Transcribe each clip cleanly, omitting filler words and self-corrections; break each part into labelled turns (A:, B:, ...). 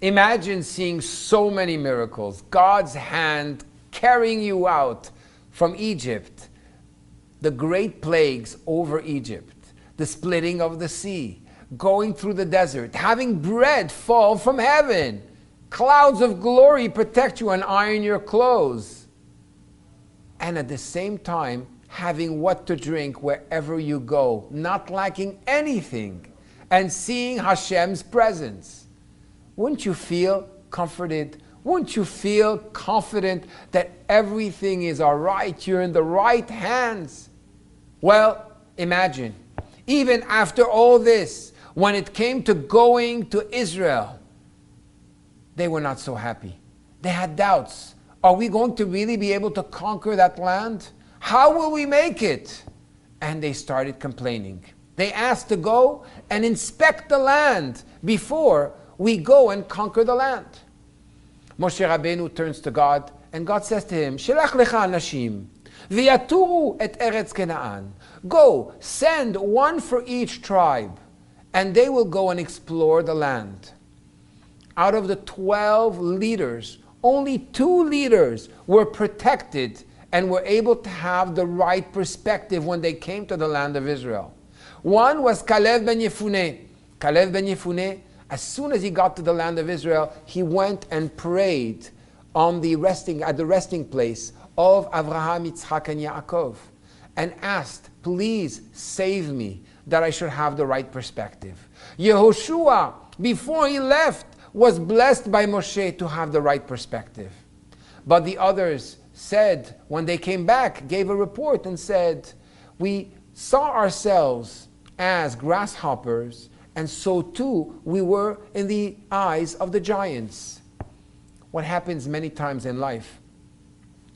A: Imagine seeing so many miracles, God's hand carrying you out from Egypt, the great plagues over Egypt, the splitting of the sea, going through the desert, having bread fall from heaven, clouds of glory protect you and iron your clothes, and at the same time having what to drink wherever you go, not lacking anything, and seeing Hashem's presence. Wouldn't you feel comforted? Wouldn't you feel confident that everything is all right? You're in the right hands. Well, imagine, even after all this, when it came to going to Israel, they were not so happy. They had doubts. Are we going to really be able to conquer that land? How will we make it? And they started complaining. They asked to go and inspect the land before we go and conquer the land. Moshe Rabbeinu turns to God, and God says to him, Shelach lecha anashim, v'yaturu et eretz Kenaan. Go, send one for each tribe, and they will go and explore the land. Out of the 12 leaders, only 2 leaders were protected and were able to have the right perspective when they came to the land of Israel. One was Kalev ben Yefuneh. Kalev ben Yefuneh, as soon as he got to the land of Israel, he went and prayed at the resting place of Avraham, Yitzchak, and Yaakov, and asked, please save me, that I should have the right perspective. Yehoshua, before he left, was blessed by Moshe to have the right perspective. But the others said, when they came back, gave a report and said, we saw ourselves as grasshoppers, and so too we were in the eyes of the giants. What happens many times in life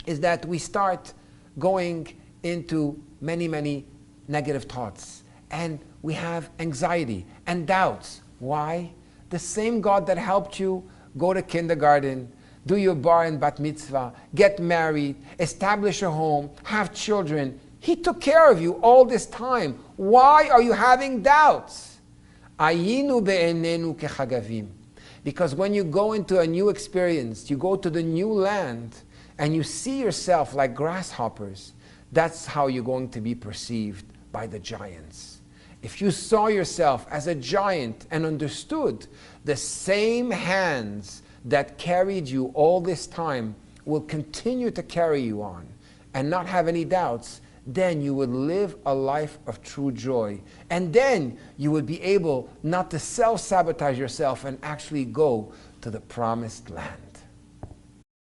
A: is that we start going into many negative thoughts, and we have anxiety and doubts. Why? The same God that helped you go to kindergarten, do your bar and bat mitzvah, get married, establish a home, have children, He took care of you all this time. Why are you having doubts? Ayinu be'enenu kechagavim. Because when you go into a new experience, you go to the new land, and you see yourself like grasshoppers, that's how you're going to be perceived by the giants. If you saw yourself as a giant and understood the same hands that carried you all this time will continue to carry you on and not have any doubts, then you would live a life of true joy. And then you would be able not to self-sabotage yourself and actually go to the promised land.